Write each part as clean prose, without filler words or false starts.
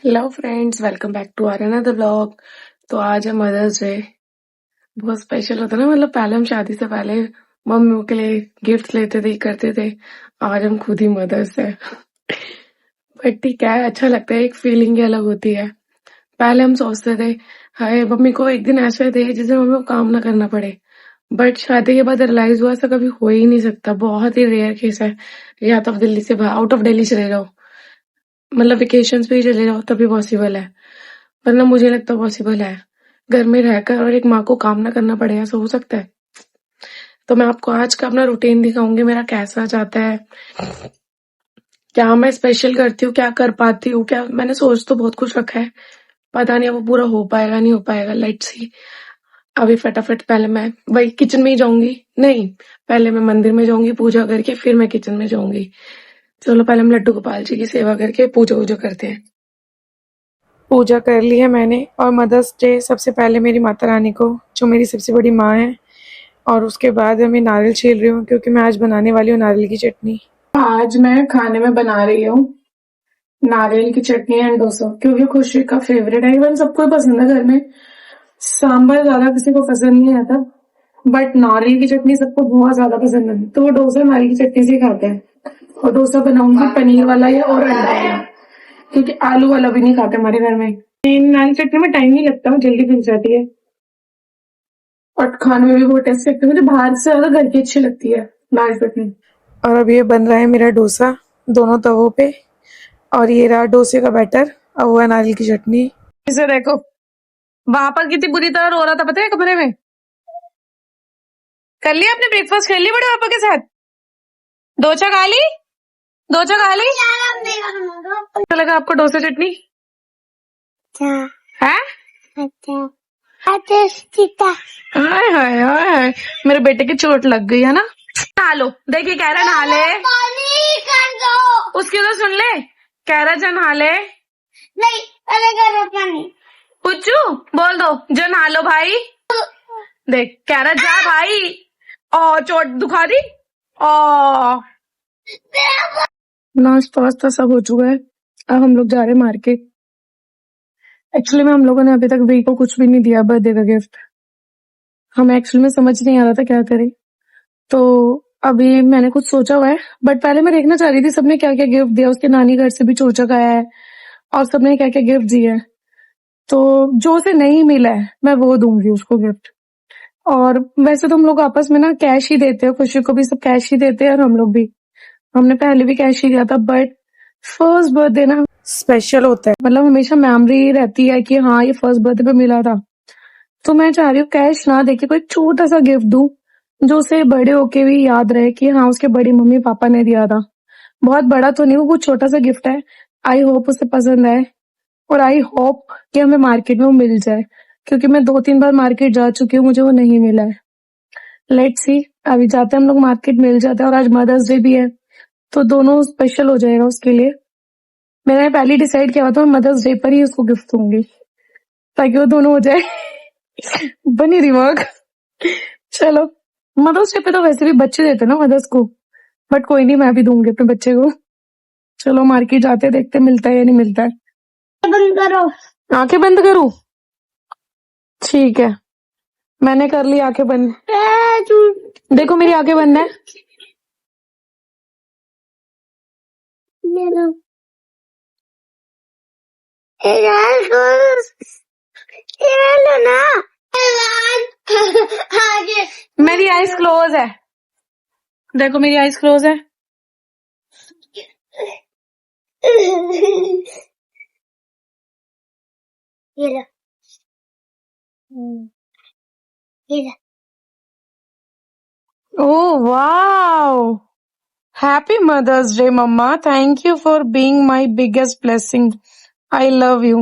Hello friends, welcome back to our another vlog. तो आज है मदर्स डे। बहुत स्पेशल होता है ना। मतलब पहले हम शादी से पहले मम्मियों के लिए गिफ्ट लेते थे, करते थे। आज हम खुद ही मदर्स है। बट ठीक है, अच्छा लगता है। एक फीलिंग ही अलग होती है। पहले हम सोचते थे हाय मम्मी को एक दिन ऐसे दे जिसे मम्मी को काम ना करना पड़े। बट शादी के बाद रियलाइज हुआ ऐसा कभी हो ही नहीं सकता। बहुत ही रेयर केस है। या तो आप दिल्ली से बाहर, आउट ऑफ दिल्ली चले जाओ, मतलब वेकेशन पे ही चले जाओ, तभी पॉसिबल है। वरना मुझे लगता पॉसिबल है घर में रहकर और एक माँ को काम ना करना पड़े, ऐसा हो सकता है। तो मैं आपको आज का अपना रूटीन दिखाऊंगी, मेरा कैसा जाता है, क्या मैं स्पेशल करती हूँ, क्या कर पाती हूँ। क्या मैंने सोच तो बहुत कुछ रखा है, पता नहीं अब वो पूरा हो पाएगा नहीं हो पाएगा। Let's see. अभी फटाफट पहले मैं वही किचन में ही जाऊंगी। नहीं, पहले मैं मंदिर में जाऊंगी पूजा करके, फिर मैं किचन में जाऊंगी। चलो पहले हम लड्डू गोपाल जी की सेवा करके पूजा वूजा करते हैं। पूजा कर ली है मैंने। और मदर्स डे सबसे पहले मेरी माता रानी को, जो मेरी सबसे बड़ी माँ है। और उसके बाद मैं नारियल छील रही हूँ क्योंकि मैं आज बनाने वाली हूँ नारियल की चटनी। आज मैं खाने में बना रही हूँ नारियल की चटनी एंड डोसा, क्योंकि खुशी का फेवरेट है। इवन सबको पसंद है घर में। सांबर ज्यादा किसी को पसंद नहीं आता, बट नारियल की चटनी सबको बहुत ज्यादा पसंद है। तो वो डोसा नारियल की चटनी से ही खाते हैं। और डोसा बनाऊंगी पनीर वाला या और अंडा वाला, क्योंकि आलू वाला भी नहीं खाते हमारे घर में। नारियल चटनी में टाइम नहीं लगता, वो जल्दी बन जाती है और खाने में भी बहुत टेस्ट लगती है। मुझे बाहर से ज्यादा घर की अच्छी लगती है नारियल चटनी। और अब ये बन रहा है मेरा डोसा दोनों तवों पे। और ये रहा डोसे का बैटर और वो है नारियल की चटनी। इसे देखो, वहां पर कितनी बुरी तरह रो रहा था पता है कमरे में। कर लिया आपने ब्रेकफास्ट, कर ली बड़े पापा के साथ? डोसा खा ली? डोसा खा ली? अच्छा लगा आपको डोसा चटनी? है? हाय हाय हाय हाय, मेरे बेटे की चोट लग गई है ना। नहा लो, देखिए कह रहा नहा ले। उसकी तो सुन ले, कह रहा जा नहा ले। नहीं, पहले करो पानी। पुच्चू बोल दो जो नहा लो भाई। देख कह रहा जा भाई। और चोट दुखा दी। और नाश्ता वास्ता सब हो चुका है। अब हम लोग जा रहे हैं मार्केट। एक्चुअली में हम लोगों ने अभी तक वी को कुछ भी नहीं दिया बर्थडे का गिफ्ट। हमें एक्चुअली में समझ नहीं आ रहा था क्या करें। तो अभी मैंने कुछ सोचा हुआ है, बट पहले मैं देखना चाह रही थी सबने क्या क्या गिफ्ट दिया। उसके नानी घर से भी चोचक आया है और सबने क्या क्या गिफ्ट दिए हैं। तो जो उसे नहीं मिला है मैं वो दूंगी उसको गिफ्ट। और वैसे तो हम लोग आपस में ना कैश ही देते हैं, खुशी को भी सब कैश ही देते हैं और हम लोग भी। हमने पहले भी कैश ही दिया था, बट फर्स्ट बर्थडे ना स्पेशल होता है। मतलब हमेशा मेमोरी रहती है कि हाँ ये फर्स्ट बर्थडे पे मिला था। तो मैं चाह रही हूँ कैश ना देके कोई छोटा सा गिफ्ट दूं, जो उसे बड़े होके भी याद रहे कि हाँ उसके बड़ी मम्मी पापा ने दिया था। बहुत बड़ा तो नहीं, वो कुछ छोटा सा गिफ्ट है। आई होप उसे पसंद आए। और आई होप कि हमें मार्केट में वो मिल जाए, क्योंकि मैं 2-3 बार मार्केट जा चुकी हूँ, मुझे वो नहीं मिला है। लेट्स सी, अभी जाते हैं हम लोग मार्केट, मिल जाता है। और आज मदर्स डे भी है, तो दोनों स्पेशल हो जाएगा उसके लिए। मैंने पहले डिसाइड किया हुआ था मदर्स डे पर ही उसको गिफ्ट दूंगी, ताकि वो दोनों हो जाए। बनी दिमाग। चलो, मदर्स डे पे तो वैसे भी बच्चे देते ना मदर्स को, बट कोई नहीं, मैं भी दूंगी अपने बच्चे को। चलो मार्केट जाते, देखते मिलता है या नहीं मिलता है। बंद करो। आंखें बंद करूं? ठीक है, मैंने कर ली आंखें बंद। देखो मेरी आंखें बंद है। ना मेरी आईज क्लोज है। देखो मेरी आईज क्लोज है। ये लो। ये लो। Oh wow! Happy Mother's Day, Mama. Thank you for being my biggest blessing. I love you.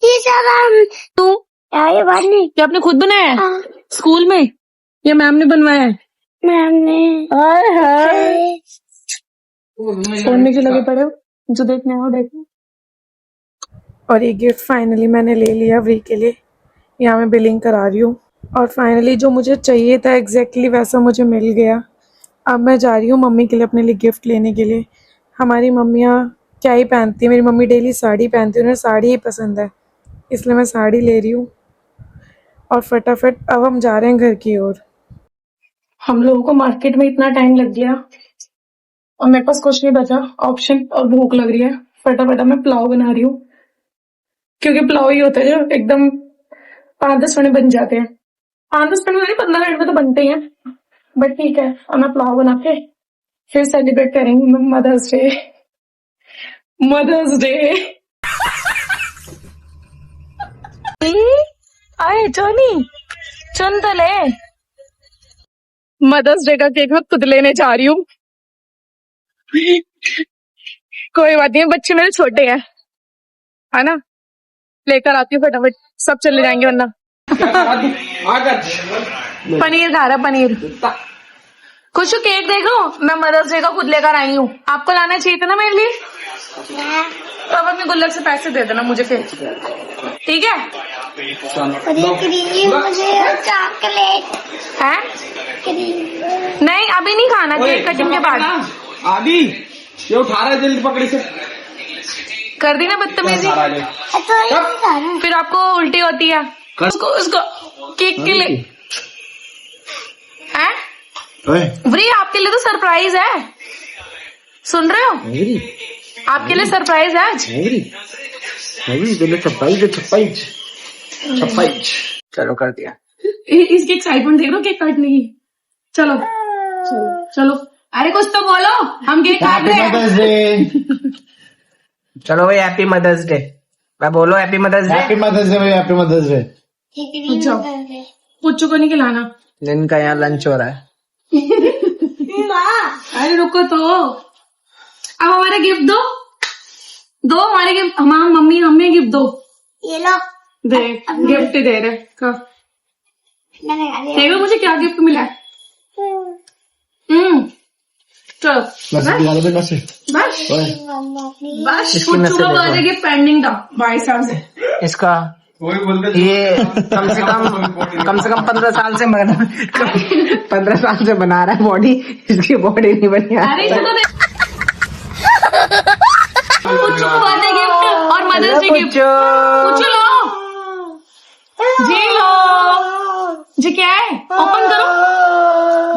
ये सब तू ये बात नहीं, क्या आपने खुद बनाया है? स्कूल में या मैम ने बनवाया है? मैम ने। हाय हाय, फोन में क्यों लगे पड़े हो? जो देखने हो देखो। और ये गिफ्ट फाइनली मैंने ले लिया वी के लिए। यहाँ मैं बिलिंग करा रही हूँ। और फाइनली जो मुझे चाहिए था एग्जैक्टली वैसा मुझे मिल गया। अब मैं जा रही हूँ मम्मी के लिए, अपने लिए गिफ्ट लेने के लिए। हमारी मम्मियाँ क्या ही पहनती है, मेरी मम्मी डेली साड़ी पहनती है, उन्हें साड़ी ही पसंद है, इसलिए मैं साड़ी ले रही हूँ। और फटाफट अब हम जा रहे हैं घर की ओर। हम लोगों को मार्केट में इतना टाइम लग गया और मेरे पास कुछ नहीं बचा ऑप्शन, और भूख लग रही है। फटाफट मैं पुलाव बना रही हूँ, क्योंकि पुलाव ही होता है जो एकदम 5-10 मिनट बन जाते हैं। 5-10 मिनट नहीं, 15 मिनट में तो बनते ही हैं। बट ठीक है, और मैं पुलाव बना के फिर सेलिब्रेट करेंगे मदर्स डे। मदर्स डे आए चोनी, चुन तो ले। मदर्स डे का केक मैं खुद लेने जा रही हूँ। कोई बात नहीं, बच्चे मेरे छोटे हैं, है ना। लेकर आती हूँ फटाफट, सब चले जाएंगे वरना। पनीर खा रहा, पनीर। कुछ केक देखो, मैं मदर्स डे का खुद लेकर आई हूँ। आपको लाना चाहिए था ना मेरे लिए। तो अब अपने गुल्लक से पैसे दे देना मुझे फिर, ठीक है। मुझे चॉकलेट है नहीं, अभी नहीं खाना, केक कटिंग के बाद। आदि ये उठा रहा है, जल्दी पकड़ी से कर दी ना बदतमीजी, फिर आपको उल्टी होती है। उसको केक के लिए है व्री, आपके लिए तो सरप्राइज है, सुन रहे हो। आपके लिए सरप्राइज है आज। चलो कर दिया। इसकी एक्साइटमेंट देख लो केक काटने की। चलो चलो चलो, अरे कुछ तो बोलो, हम केक काट रहे हैं। चलो भाई, हैप्पी मदर्स डे। मैं बोलो happy mother's day. Happy mother's day भाई, हैप्पी मदर्स डे। पुच्चू को नहीं खिलाना। इनका यहाँ लंच हो रहा है। अरे रुको तो, अब हमारे गिफ्ट दो, हमारे गिफ्ट, हमारी मम्मी हमें गिफ्ट दो। ये लो, दे, गिफ्ट दे रहे। देखो मुझे क्या गिफ्ट मिला है। चलो बस पुच्चू का बर्थडे गिफ्ट पेंडिंग था 22 साल से। इसका ये कम से कम 15 साल से 15 साल से बना रहा है बॉडी, इसकी बॉडी नहीं बनी। अरे चलो पुच्चू को बर्थडे गिफ्ट और मदर्स डे गिफ्ट। पुच्चू लो जी, लो जी। क्या है, ओपन करो।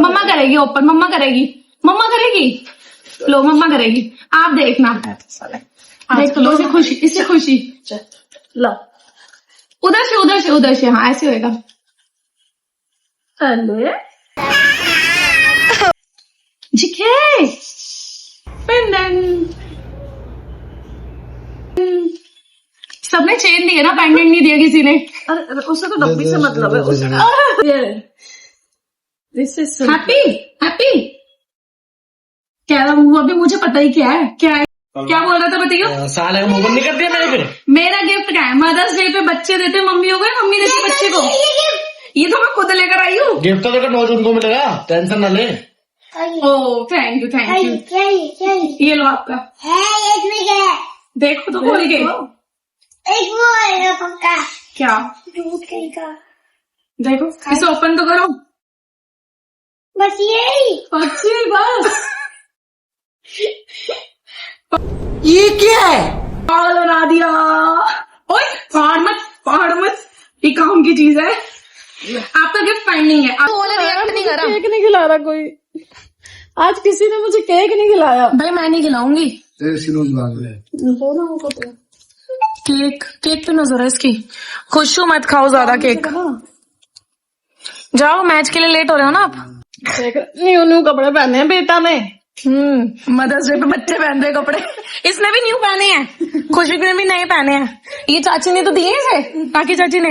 मम्मा करेगी ओपन, मम्मा करेगी। लो मम्मा करेगी, आप देखना। देख लो, इसे खुशी, इससे खुशी। लो उधर से हाँ, ऐसे होएगा। अरे जिके पेंडेंट, सबने चेन दिया ना, पेंडेंट नहीं दिया किसी ने। अरे उससे तो डब्बी से मतलब है। दिस इज हैप्पी क्या था वो, अभी मुझे पता ही क्या है। क्या बोल रहा था बताइए। साल है मोबाइल नहीं कर दिया मैंने फिर। मेरा गिफ्ट क्या है, मदर्स डे पे बच्चे देते मम्मियों को, मम्मी देती बच्चे को। ये तो मैं खुद लेकर आई हूँ। गिफ्ट तो देखो 9 जून को मिलेगा, टेंशन ना ले। Oh thank you. ये लो आपका है। देखो तो खोल के। एक वो है पक्का, क्या दूध का। देखो, इसे ओपन तो करो। बस यही अच्छी बस। ये क्या है? पागल बना दिया। ओए पहाड़ मत, ये काम की चीज है। आपका गिफ्ट पेंडिंग है। आप रिएक्ट नहीं करा। केक नहीं खिला रहा कोई, आज किसी ने मुझे केक नहीं खिलाया। भाई मैं नहीं खिलाऊंगी दोनों को तो केक पे नजर है इसकी। खुशबू मत खाओ ज्यादा केक। जाओ, मैच के लिए लेट हो रहे हो ना आप। न्यू कपड़े पहने हैं बेटा ने। मदर्स डे पे बच्चे पहनते हैं कपड़े, इसने भी न्यू पहने हैं, खुशबू ने भी नए पहने हैं। ये चाची ने तो दिए इसे, बाकी चाची ने।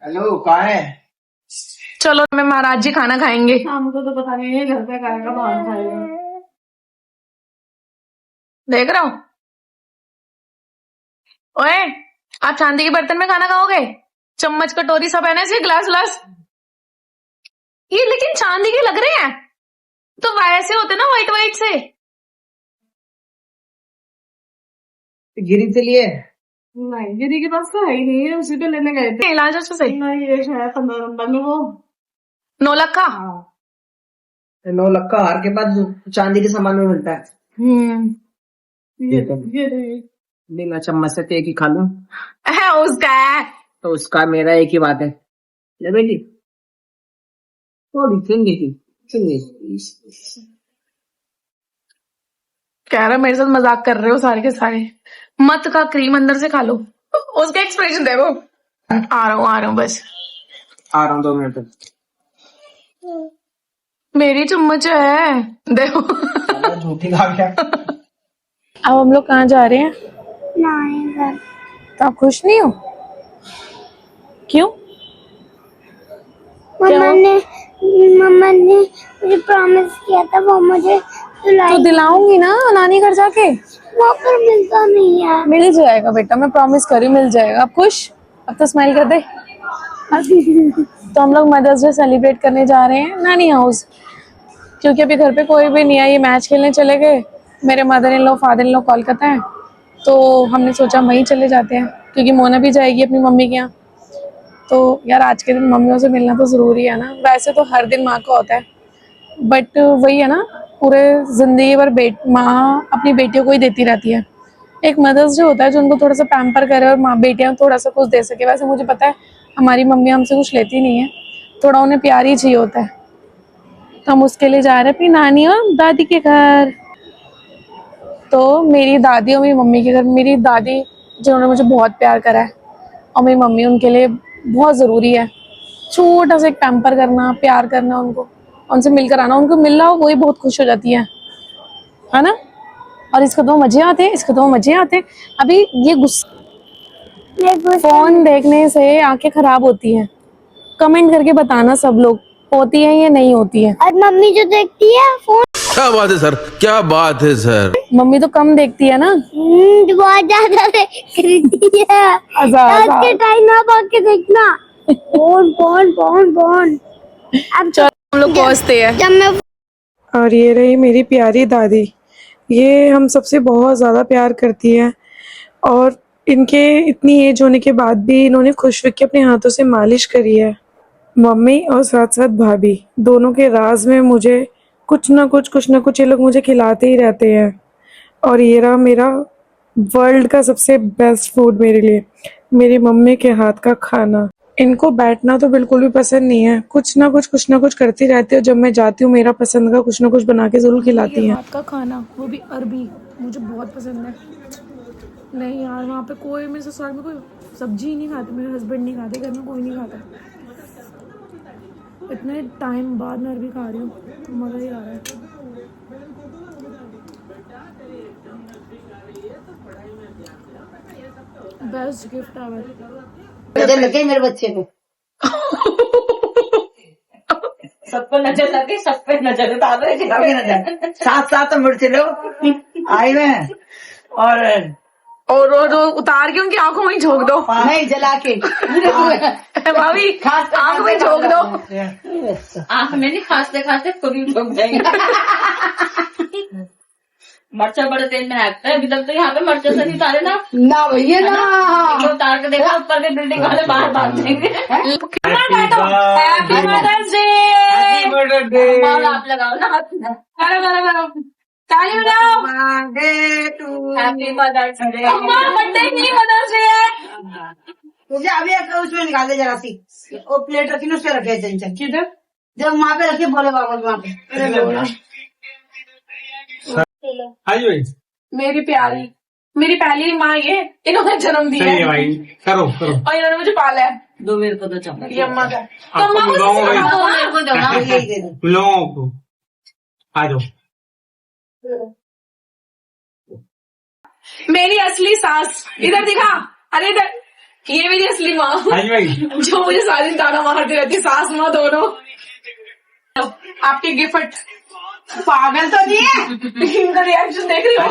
हेलो कहाँ है? चलो मैं महाराज जी खाना खाएंगे। हमको तो पता नहीं है, घर पे खाएगा बाहर खाएगा। देख रहा हूँ। ओए, आप चांदी के बर्तन में खाना खाओगे? चम्मच कटोरी सब है ना, इसके ग्लास। ये लेकिन चांदी के लग रहे हैं, तो वैसे होते ना वाइट से। गिरी से लिए नहीं, दीदी के पास तो है ही नहीं है, उसी पे लेने गए थे। इलाज अच्छे से नहीं, ये है 15 नंबर में वो 9 लाख का। 9 लाख का हार के बाद चांदी के सामान में मिलता है। बिना चम्मच से तो एक ही खा लूं, है उसका है। तो उसका मेरा एक ही बात है। ले बेटी, थोड़ी चिंगी थी, चिंगी। कह रहा मेरे साथ मजाक कर रहे हो सारे के सारे। मत का क्रीम अंदर से खा लो। उसका एक्सप्रेशन देखो। आ रहा हूँ बस। आ रहा हूँ 2 मिनट। मेरी चम्मच है देखो। झूठी खा गया। अब हम लोग कहाँ जा रहे हैं? नहीं घर। तो आप खुश नहीं हो? क्यों? मम्मा ने मुझे प्रॉमिस किया था वो मुझे तो दिलाऊंगी ना नानी घर जाके। वहाँ पर मिलता नहीं है। मिल जाएगा बेटा, मैं प्रॉमिस करी मिल जाएगा। आप खुश? अब तो स्माइल कर दे। तो हम लोग मदर्स डे सेलिब्रेट करने जा रहे हैं नानी हाउस, क्योंकि अभी घर पे कोई भी नहीं है। ये मैच खेलने चले गए। मेरे mother in law father in law Kolkata है, तो हमने सोचा वहीं चले जाते हैं, क्योंकि मोना भी जाएगी अपनी मम्मी के यहाँ। तो यार आज के दिन मम्मियों से मिलना तो ज़रूरी है ना। वैसे तो हर दिन माँ का होता है, बट वही है ना, पूरे ज़िंदगी भर माँ अपनी बेटियों को ही देती रहती है। एक मदर्स डे होता है जो उनको थोड़ा सा पैम्पर करे और माँ बेटियाँ थोड़ा सा कुछ दे सके। वैसे मुझे पता है हमारी मम्मी हमसे कुछ लेती नहीं है, थोड़ा उन्हें प्यार ही चाहिए होता है। तो हम उसके लिए जा रहे हैं अपनी नानी और दादी के घर। तो मेरी दादी और मेरी मम्मी के घर, मेरी दादी जिन्होंने मुझे बहुत प्यार करा है, और मेरी मम्मी उनके लिए बहुत ज़रूरी है। छोटा सा एक पैम्पर करना, प्यार करना उनको, उनसे मिलकर आना। उनको मिल रहा हो वही बहुत खुश हो जाती है ना। और इसको तो मजे आते हैं, इसको तो मजे आते हैं। अभी ये फोन देखने से आंखें खराब होती हैं। कमेंट करके बताना सब लोग, होती है या नहीं होती है। और मम्मी जो देखती है फोन, क्या बात है सर, क्या बात है सर। मम्मी तो कम देखती है ना, बहुत ज्यादा देखती है। आज के टाइम ना भाग के देखना। Phone phone phone phone. अब चलो हम लोग पहुंचते हैं। जब मैं और ये रही मेरी प्यारी दादी। ये हम सबसे बहुत ज़्यादा प्यार करती है, और इनके इतनी एज होने के बाद भी इन्होंने खुशबू के अपने हाथों से मालिश करी है। मम्मी और साथ साथ भाभी दोनों के राज में मुझे कुछ ना कुछ ये लोग मुझे खिलाते ही रहते हैं। और ये रहा मेरा वर्ल्ड का सबसे बेस्ट फूड मेरे लिए, मेरी मम्मी के हाथ का खाना। इनको बैठना तो बिल्कुल भी पसंद नहीं है, कुछ ना कुछ करती रहती है। जब मैं जाती हूँ मेरा पसंद का कुछ ना कुछ बना के ज़रूर खिलाती हैं। हाथ का खाना, वो भी अरबी, मुझे बहुत पसंद है। नहीं यार वहाँ पे कोई मेरे ससुराल में कोई सब्जी ही नहीं खाते, मेरे हस्बैंड नहीं खाते, घर में कोई नहीं खाता। इतने टाइम बाद मैं अरबी खा रही हूँ, मज़ा ही आ रहा है। बेस्ट गिफ्ट नजर लगे मेरे बच्चे को। सबको नजर लगे, सब पे नजर उतार रहे नजर साथ साथ मुड़ते लोग आए हुए हैं। और उतार के उनकी आंखों में ही झोंक दो। नहीं जला के भाभी आंख में झोंक दो। आंख में नहीं, खांसते खांसते खुद ही झोंक जाएंगे। मर्चा बड़े तेज में हैकता है। अभी तक तो यहाँ पे मर्चा से नहीं उतारे ना भैया ना। उतार के देखा ऊपर के बिल्डिंग वाले बाहर भाग जाएंगे। Happy mother's day. आप लगाओ ना हाथ में। करो ताली बजाओ। Happy mother's day. बर्थडे नहीं, मदर्स डे है। मुझे अभी उसमें निकाल दे जरा सी, वो प्लेट रखी ना उससे रखे चंचल। किधर? जब वहाँ पे रखे बोले बाबा वहाँ पे। मेरी प्यारी, मेरी पहली माँ ये, इन्होंने जन्म दिया है भाई। करो और इन्होंने मुझे पाला है। दो मेरे को तो चम्मच। ये अम्मा का, तो अम्मा को मेरे को दो ना। यही दे दो लोगों को। आ जाओ। मेरी असली सास इधर दिखा। अरे इधर, ये मेरी असली माँ जो मुझे सारे दिन ताना मारती रहती है, सास माँ दोनों। आपके गिफ्ट पागल तो नहीं है। इनका रिएक्शन देख रही हो?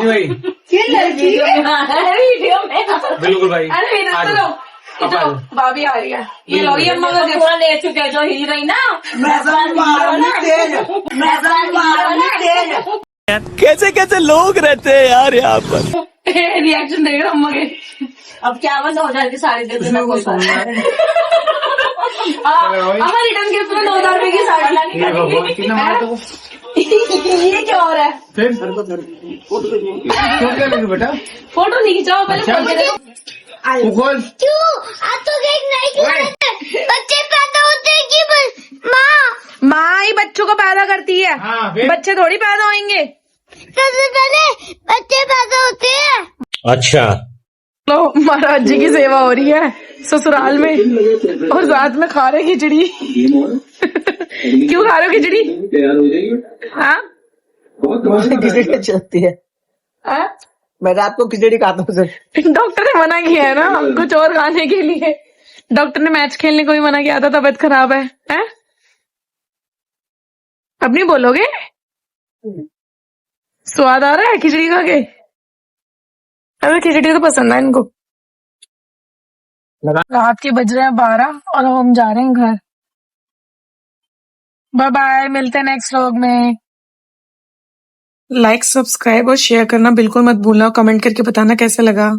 वीडियो में बिल्कुल भाई। अरे इधर चलो, भाभी आ रही है। ये लो, ये अम्मा का गिफ्ट। पूरा ले चुके जो हीरोइन ना। कैसे कैसे लोग रहते हैं यार यहाँ पर। रिएक्शन देख रहा अम्मा के। अब क्या बंद हो जाएगी सारी दिन में। हमारे रिटर्न गिफ्ट में 2000 रुपए की साड़ी लानी ये क्या हो रहा है? बेटा फोटो नहीं खिंचाओ पहले फोन के देखो। क्यों आप तो केक नहीं खिलाते? बच्चे पैदा होते हैं कि माँ माँ ही बच्चों को पैदा करती है, बच्चे थोड़ी पैदा होंगे। सबसे पहले बच्चे पैदा होते हैं। अच्छा तो महाराज जी की सेवा हो रही है ससुराल में और साथ में खा रहे खिचड़ी। क्यों खा रहे हो खिचड़ी? हाँ खिचड़ी चलती है। हाँ? मैं रात को खिचड़ी खाता हूँ सिर्फ। डॉक्टर ने मना किया है ना कुछ और खाने के लिए। डॉक्टर ने मैच खेलने को भी मना किया था, तबीयत खराब है, हैं? अब नहीं बोलोगे? स्वाद आ रहा है खिचड़ी खा के? अरे खिचड़ी तो पसंद है इनको। रात के बज रहे हैं 12 और हम जा रहे हैं घर। बाय बाय, मिलते हैं नेक्स्ट व्लॉग में। लाइक, सब्सक्राइब और शेयर करना बिल्कुल मत भूलना और कमेंट करके बताना कैसा लगा।